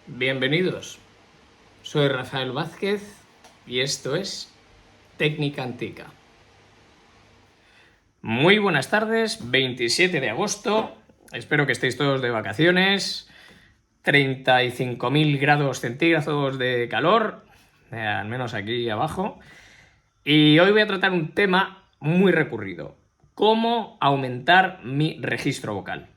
Bienvenidos, soy Rafael Vázquez y esto es Técnica Antica. Muy buenas tardes, 27 de agosto, espero que estéis todos de vacaciones, 35.000 grados centígrados de calor, al menos aquí abajo, y hoy voy a tratar un tema muy recurrido: cómo aumentar mi registro vocal.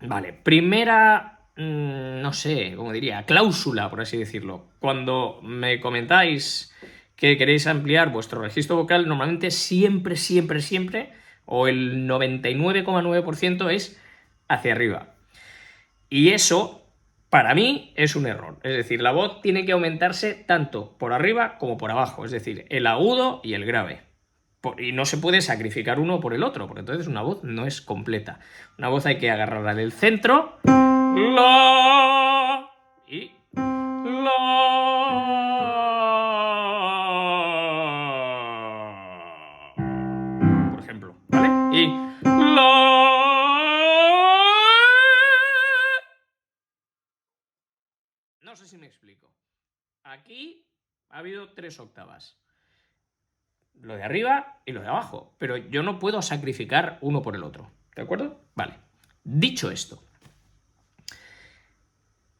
Vale, primera, no sé, ¿cómo diría? Cláusula, por así decirlo. Cuando me comentáis que queréis ampliar vuestro registro vocal, normalmente siempre, o el 99,9% es hacia arriba. Y eso, para mí, es un error. Es decir, la voz tiene que aumentarse tanto por arriba como por abajo. Es decir, el agudo y el grave. Y no se puede sacrificar uno por el otro, porque entonces una voz no es completa. Una voz hay que agarrarla del centro. La y la. Por ejemplo, ¿vale? Y la. No sé si me explico. Aquí ha habido 3 octavas. Lo de arriba y lo de abajo. Pero yo no puedo sacrificar uno por el otro. ¿De acuerdo? Vale. Dicho esto,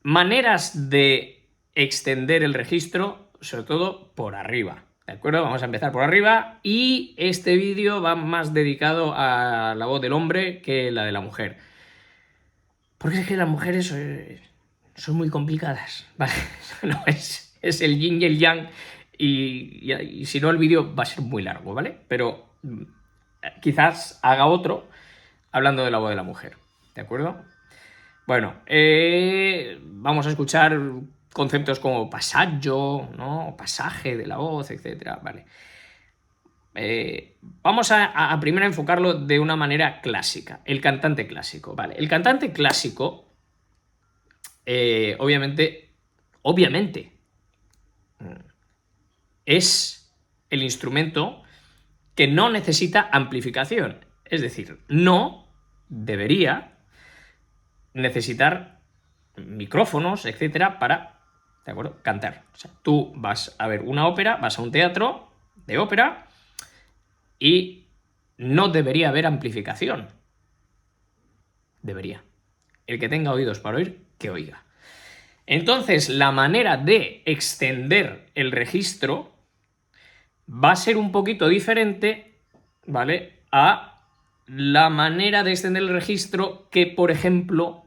maneras de extender el registro, sobre todo por arriba. ¿De acuerdo? Vamos a empezar por arriba y este vídeo va más dedicado a la voz del hombre que la de la mujer. Porque es que las mujeres son muy complicadas, ¿vale? No, es el yin y el yang y si no el vídeo va a ser muy largo, ¿vale? Pero quizás haga otro hablando de la voz de la mujer, ¿de acuerdo? Bueno, vamos a escuchar conceptos como pasaggio, ¿no? O pasaje de la voz, etcétera, ¿vale? Vamos a primero enfocarlo de una manera clásica, el cantante clásico, ¿vale? El cantante clásico, obviamente, es el instrumento que no necesita amplificación. Es decir, no debería necesitar micrófonos, etcétera, para, ¿de acuerdo?, cantar. O sea, tú vas a ver una ópera, vas a un teatro de ópera y no debería haber amplificación. Debería. El que tenga oídos para oír, que oiga. Entonces, la manera de extender el registro va a ser un poquito diferente, ¿vale?, a la manera de extender el registro que, por ejemplo,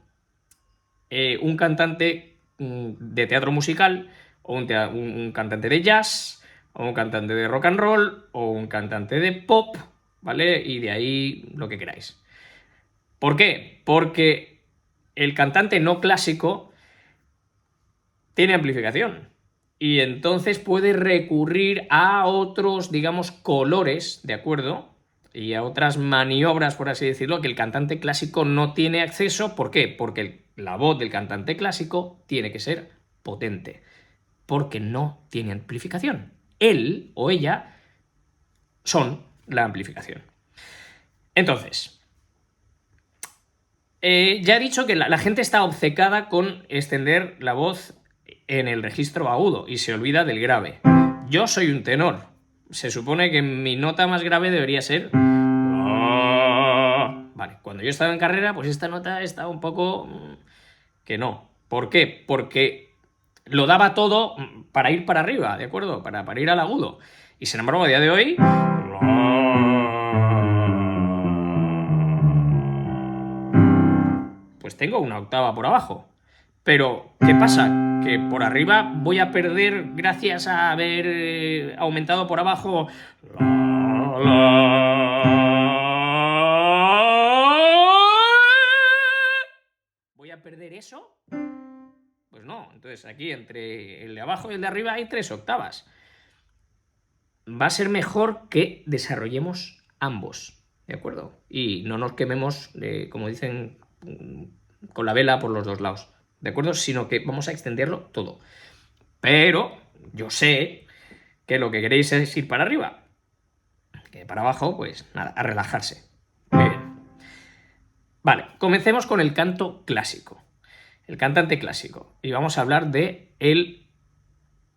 un cantante de teatro musical, o un cantante de jazz, o un cantante de rock and roll, o un cantante de pop, ¿vale? Y de ahí lo que queráis. ¿Por qué? Porque el cantante no clásico tiene amplificación. Y entonces puede recurrir a otros, digamos, colores, ¿de acuerdo? Y a otras maniobras, por así decirlo, que el cantante clásico no tiene acceso. ¿Por qué? Porque la voz del cantante clásico tiene que ser potente, porque no tiene amplificación. Él o ella son la amplificación. Entonces, ya he dicho que la gente está obcecada con extender la voz en el registro agudo y se olvida del grave. Yo soy un tenor. Se supone que mi nota más grave debería ser... Vale, cuando yo estaba en carrera, pues esta nota estaba un poco... que no. ¿Por qué? Porque lo daba todo para ir para arriba, ¿de acuerdo? Para ir al agudo. Y sin embargo, a día de hoy... pues tengo una octava por abajo. Pero, ¿qué pasa? Que por arriba voy a perder gracias a haber aumentado por abajo. ¿Voy a perder eso? Pues no. Entonces aquí entre el de abajo y el de arriba hay 3 octavas. Va a ser mejor que desarrollemos ambos, ¿de acuerdo? Y no nos quememos, como dicen, con la vela por los 2 lados, ¿de acuerdo? Sino que vamos a extenderlo todo. Pero yo sé que lo que queréis es ir para arriba. Que para abajo, pues nada, a relajarse. Muy bien. Vale, comencemos con el canto clásico. el cantante clásico. Y vamos a hablar de el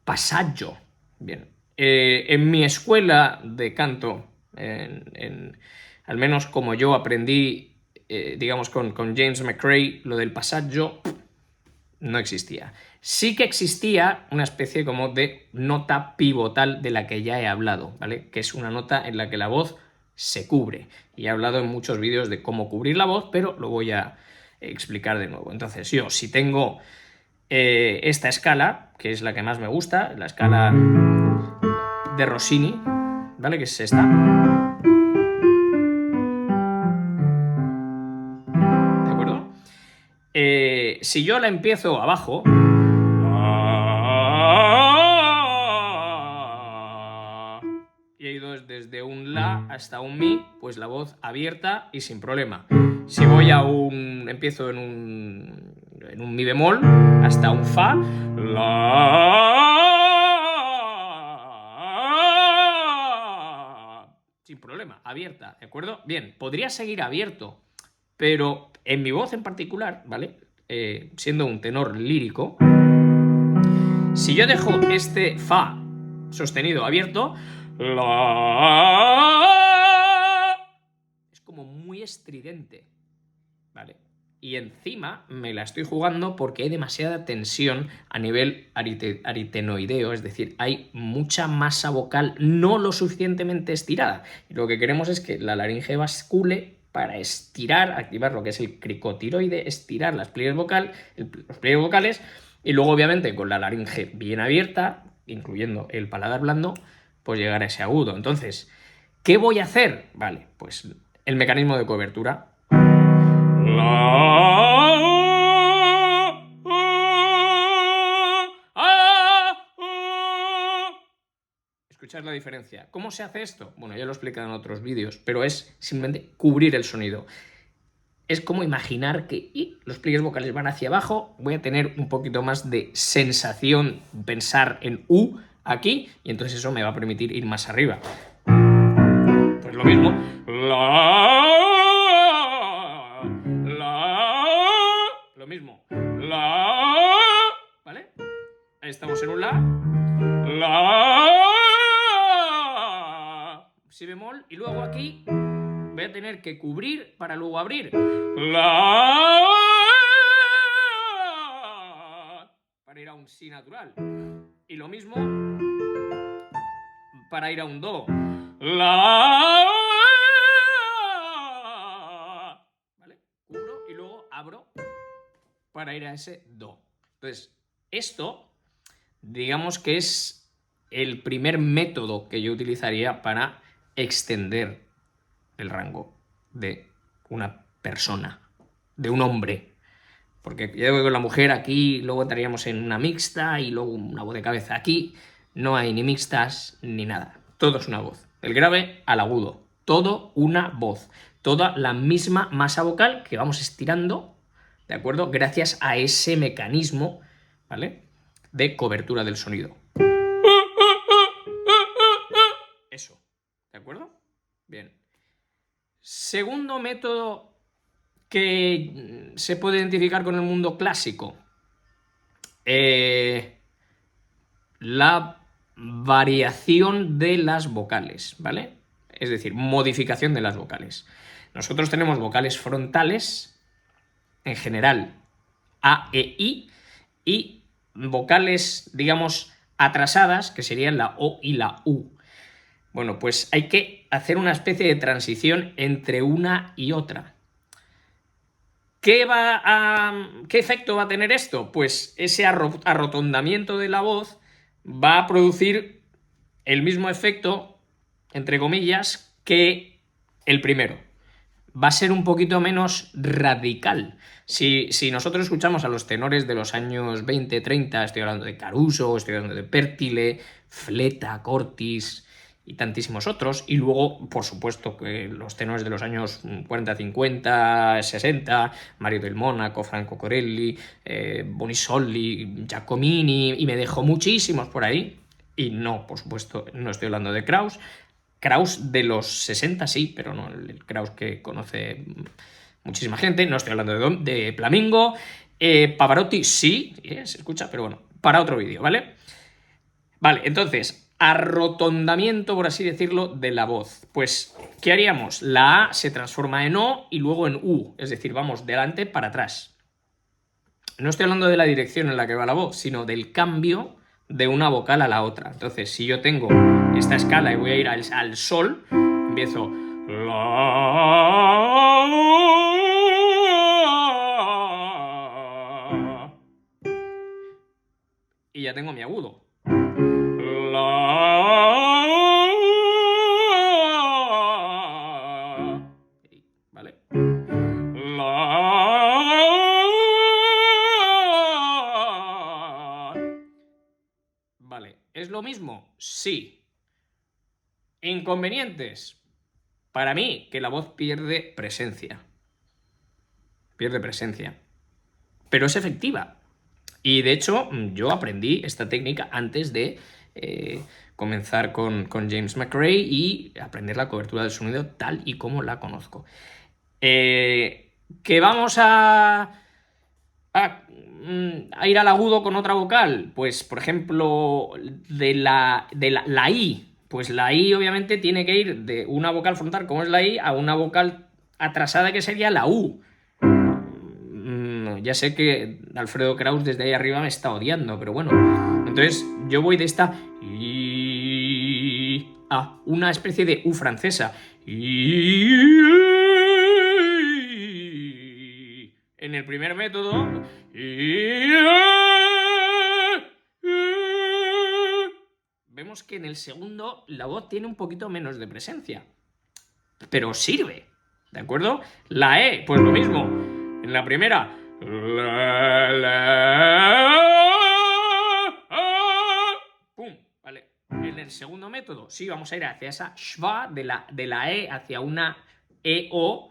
passaggio. Bien. En mi escuela de canto, al menos como yo aprendí, digamos, con James McRae, lo del passaggio no existía. Sí que existía una especie como de nota pivotal de la que ya he hablado, ¿vale? Que es una nota en la que la voz se cubre. Y he hablado en muchos vídeos de cómo cubrir la voz, pero lo voy a explicar de nuevo. Entonces, yo si tengo esta escala, que es la que más me gusta, la escala de Rossini, ¿vale? Que es esta. ¿De acuerdo? Si yo la empiezo abajo, y he ido desde un la hasta un mi, pues la voz abierta y sin problema. Si voy a empiezo en un mi bemol hasta un fa, la, sin problema, abierta, ¿de acuerdo? Bien, podría seguir abierto, pero en mi voz en particular, ¿vale? Siendo un tenor lírico, si yo dejo este fa sostenido abierto, es como muy estridente, ¿vale? Y encima me la estoy jugando porque hay demasiada tensión a nivel aritenoideo, es decir, hay mucha masa vocal no lo suficientemente estirada. Y lo que queremos es que la laringe bascule para estirar, activar lo que es el cricotiroide, estirar los pliegues vocales, y luego obviamente con la laringe bien abierta, incluyendo el paladar blando, pues llegar a ese agudo. Entonces, ¿qué voy a hacer? Vale, pues el mecanismo de cobertura. ¿Escuchar la diferencia? ¿Cómo se hace esto? Bueno, ya lo he explicado en otros vídeos, pero es simplemente cubrir el sonido. Es como imaginar que los pliegues vocales van hacia abajo, voy a tener un poquito más de sensación, pensar en U aquí, y entonces eso me va a permitir ir más arriba. Pues lo mismo. Lo mismo. ¿Vale? Ahí estamos en un la. Si bemol, y luego aquí voy a tener que cubrir para luego abrir. Para ir a un si natural. Y lo mismo para ir a un do. ¿Vale? Cubro y luego abro para ir a ese do. Entonces, esto, digamos que es el primer método que yo utilizaría para extender el rango de una persona, de un hombre. Porque ya digo que con la mujer aquí luego entraríamos en una mixta y luego una voz de cabeza. Aquí no hay ni mixtas ni nada. Todo es una voz. El grave al agudo. Todo una voz. Toda la misma masa vocal que vamos estirando, ¿de acuerdo? Gracias a ese mecanismo, ¿vale? De cobertura del sonido. Eso. ¿De acuerdo? Bien. Segundo método que se puede identificar con el mundo clásico. La variación de las vocales, ¿vale? Es decir, modificación de las vocales. Nosotros tenemos vocales frontales, en general, A, E, I, y vocales, digamos, atrasadas, que serían la O y la U. Bueno, pues hay que hacer una especie de transición entre una y otra. ¿Qué efecto va a tener esto? Pues ese arrotondamiento de la voz va a producir el mismo efecto, entre comillas, que el primero. Va a ser un poquito menos radical. Si nosotros escuchamos a los tenores de los años 20, 30, estoy hablando de Caruso, estoy hablando de Pertile, Fleta, Cortis y tantísimos otros, y luego, por supuesto, que los tenores de los años 40, 50, 60, Mario del Mónaco, Franco Corelli, Bonisoli, Giacomini, y me dejo muchísimos por ahí, y no, por supuesto, no estoy hablando de Krauss. Krauss de los 60 sí, pero no el Krauss que conoce muchísima gente. No estoy hablando de Flamingo, Pavarotti sí, se escucha, pero bueno, para otro vídeo, ¿vale? Vale, entonces, arrotondamiento, por así decirlo, de la voz. Pues, ¿qué haríamos? La A se transforma en O y luego en U, es decir, vamos delante para atrás. No estoy hablando de la dirección en la que va la voz, sino del cambio de una vocal a la otra. Entonces, si yo tengo esta escala y voy a ir al sol, empiezo... Y ya tengo mi agudo. ¿Vale? Vale, ¿es lo mismo? Sí. ¿Inconvenientes? Para mí, que la voz pierde presencia. Pierde presencia. Pero es efectiva. Y de hecho, yo aprendí esta técnica antes de comenzar con James McRae y aprender la cobertura del sonido tal y como la conozco. Que vamos a ir al agudo con otra vocal. Pues, por ejemplo, de la I. Pues la I obviamente tiene que ir de una vocal frontal, como es la I, a una vocal atrasada que sería la U. Ya sé que Alfredo Kraus desde ahí arriba me está odiando, pero bueno. Entonces yo voy de esta I a una especie de U francesa. En el primer método. Vemos que en el segundo la voz tiene un poquito menos de presencia. Pero sirve. ¿De acuerdo? La E, pues lo mismo. En la primera. ¡Pum! Vale. En el segundo método, sí, vamos a ir hacia esa schwa de la E hacia una EO.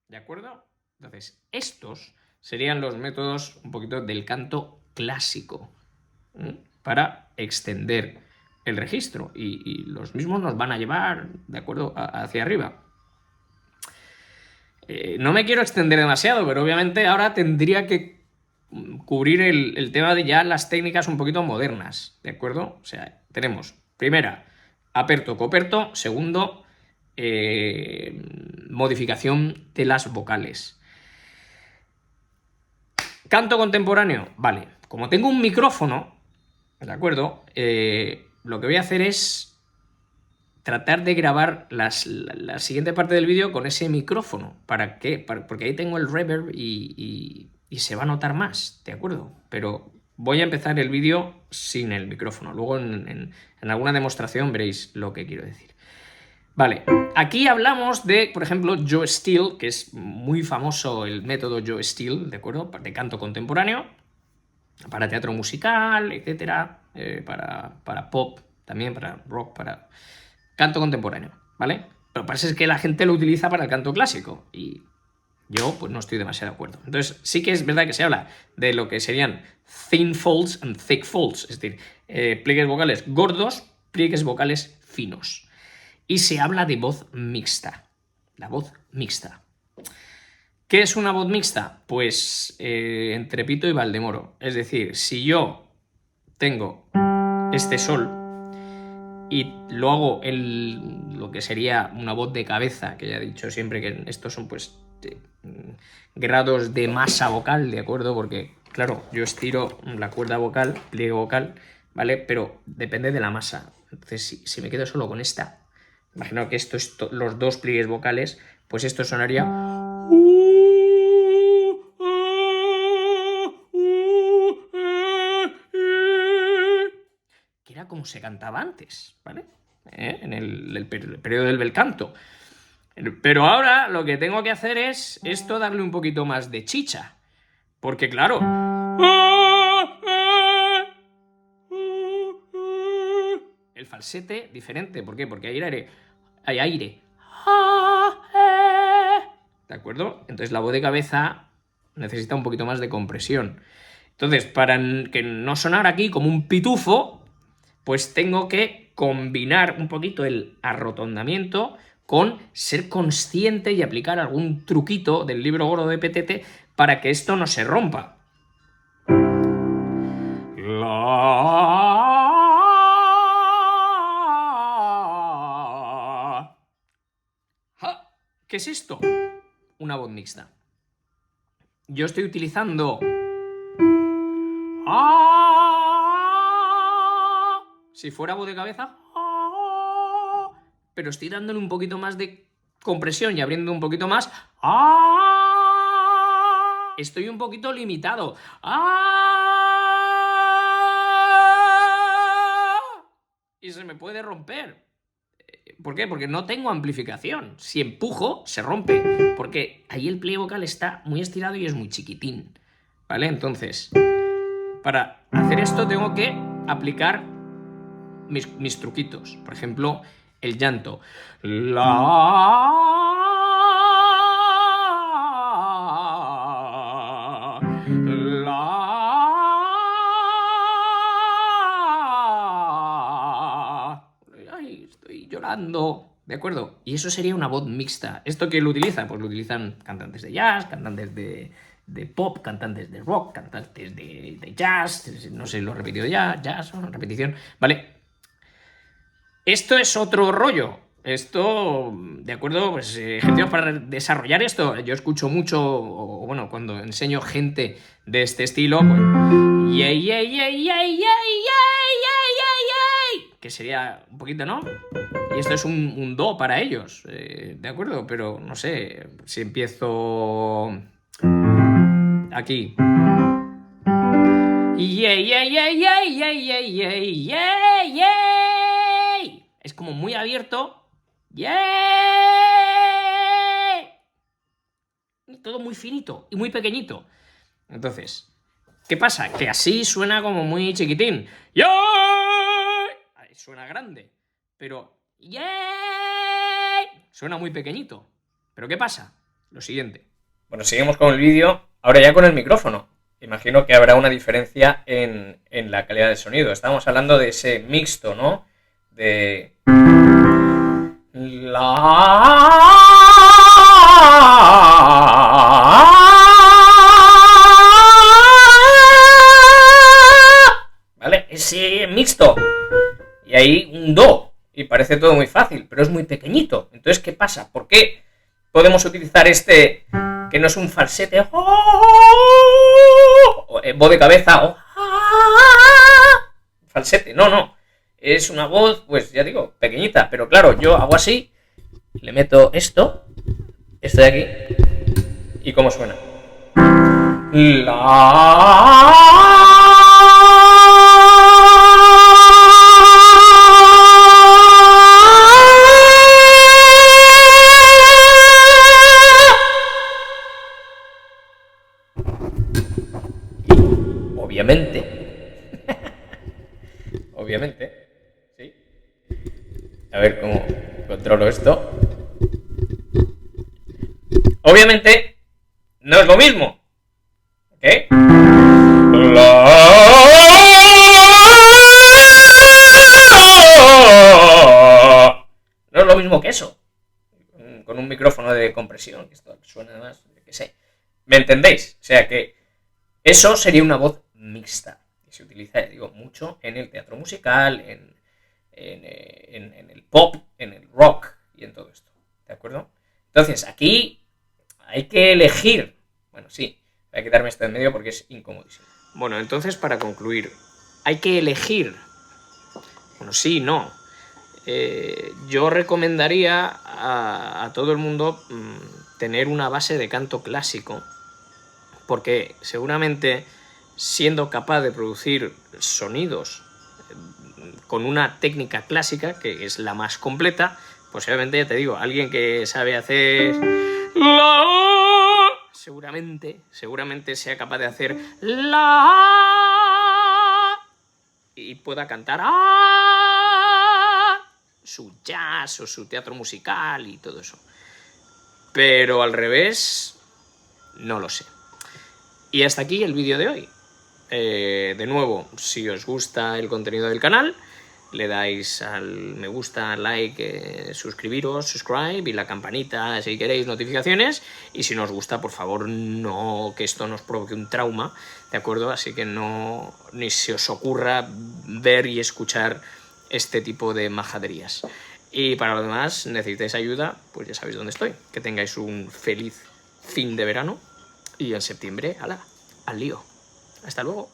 ¿De acuerdo? Entonces, estos serían los métodos un poquito del canto clásico para extender el registro y los mismos nos van a llevar, ¿de acuerdo?, hacia arriba. No me quiero extender demasiado, pero obviamente ahora tendría que cubrir el tema de ya las técnicas un poquito modernas, ¿de acuerdo? O sea, tenemos, primera, aperto, coperto. Segundo, modificación de las vocales. Canto contemporáneo, vale. Como tengo un micrófono, ¿de acuerdo? Lo que voy a hacer es tratar de grabar la siguiente parte del vídeo con ese micrófono. ¿Para qué? Porque ahí tengo el reverb y se va a notar más, ¿de acuerdo? Pero voy a empezar el vídeo sin el micrófono. Luego en alguna demostración veréis lo que quiero decir. Vale, aquí hablamos de, por ejemplo, Joe Steele, que es muy famoso el método Joe Steele, ¿de acuerdo? De canto contemporáneo, para teatro musical, etcétera, para pop, también para rock, para canto contemporáneo, ¿vale? Pero parece que la gente lo utiliza para el canto clásico y yo pues no estoy demasiado de acuerdo. Entonces sí que es verdad que se habla de lo que serían thin folds and thick folds, es decir, pliegues vocales gordos, pliegues vocales finos. Y se habla de voz mixta, la voz mixta. ¿Qué es una voz mixta? Pues entre Pito y Valdemoro. Es decir, si yo tengo este sol y lo hago en lo que sería una voz de cabeza, que ya he dicho siempre que estos son pues grados de masa vocal, ¿de acuerdo? Porque, claro, yo estiro la cuerda vocal, pliegue vocal, ¿vale? Pero depende de la masa. Entonces, si me quedo solo con esta, imagino que esto es los dos pliegues vocales, pues esto sonaría... que era como se cantaba antes, ¿vale? En el periodo del bel canto. Pero ahora lo que tengo que hacer es esto, darle un poquito más de chicha. Porque claro... el falsete diferente. ¿Por qué? Porque hay aire. Hay aire. ¿De acuerdo? Entonces la voz de cabeza necesita un poquito más de compresión. Entonces, para que no sonara aquí como un pitufo, pues tengo que combinar un poquito el arrotondamiento con ser consciente y aplicar algún truquito del libro gordo de PTT para que esto no se rompa. ¿Qué es esto? Una voz mixta. Yo estoy utilizando si fuera voz de cabeza, pero estoy dándole un poquito más de compresión y abriendo un poquito más. Estoy un poquito limitado. Y se me puede romper. ¿Por qué? Porque no tengo amplificación. Si empujo, se rompe. Porque ahí el pliegue vocal está muy estirado y es muy chiquitín. ¿Vale? Entonces, para hacer esto tengo que aplicar mis truquitos. Por ejemplo, el llanto. Ay, estoy llorando. ¿De acuerdo? Y eso sería una voz mixta. ¿Esto quién lo utiliza? Pues lo utilizan cantantes de jazz, cantantes de pop, cantantes de rock, cantantes de jazz, no sé, lo he repetido ya, jazz, repetición, ¿vale? Esto es otro rollo. Esto, de acuerdo, pues ejercicios para desarrollar esto. Yo escucho mucho, o bueno, cuando enseño gente de este estilo, pues que sería un poquito, ¿no? Y esto es un do para ellos, ¿de acuerdo? Pero no sé, si empiezo aquí. Es como muy abierto. Todo muy finito y muy pequeñito. Entonces, ¿qué pasa? Que así suena como muy chiquitín. Suena grande. Pero suena muy pequeñito. ¿Pero qué pasa? Lo siguiente. Bueno, seguimos con el vídeo. Ahora ya con el micrófono. Imagino que habrá una diferencia en la calidad del sonido. Estamos hablando de ese mixto, ¿no? De ¿vale? Ese mixto. Y ahí un do. Y parece todo muy fácil, pero es muy pequeñito. Entonces, ¿qué pasa? ¿Por qué podemos utilizar este que no es un falsete? Voz de cabeza. Falsete. No. Es una voz, pues ya digo, pequeñita. Pero claro, yo hago así, le meto esto de aquí, y ¿cómo suena? Obviamente, ¿sí? A ver cómo controlo esto. Obviamente, no es lo mismo. ¿Ok? No es lo mismo que eso. Con un micrófono de compresión, que esto suena más, que sé. ¿Me entendéis? O sea que eso sería una voz mixta. Que se utiliza, digo, mucho en el teatro musical, en el pop, en el rock y en todo esto. ¿De acuerdo? Entonces, aquí hay que elegir. Bueno, sí, voy a quitarme esto en medio porque es incomodísimo. Bueno, entonces, para concluir, hay que elegir. Bueno, sí, no. Yo recomendaría a todo el mundo tener una base de canto clásico, porque seguramente siendo capaz de producir sonidos con una técnica clásica, que es la más completa, pues obviamente, ya te digo, alguien que sabe hacer seguramente sea capaz de hacer y pueda cantar su jazz o su teatro musical y todo eso. Pero al revés, no lo sé. Y hasta aquí el vídeo de hoy. De nuevo, si os gusta el contenido del canal, le dais al me gusta, like, suscribiros, subscribe y la campanita si queréis notificaciones, y si no os gusta, por favor, no, que esto nos provoque un trauma, ¿de acuerdo? Así que no, ni se os ocurra ver y escuchar este tipo de majaderías. Y para lo demás, necesitáis ayuda, pues ya sabéis dónde estoy. Que tengáis un feliz fin de verano y en septiembre, ¡hala!, al lío. Hasta luego.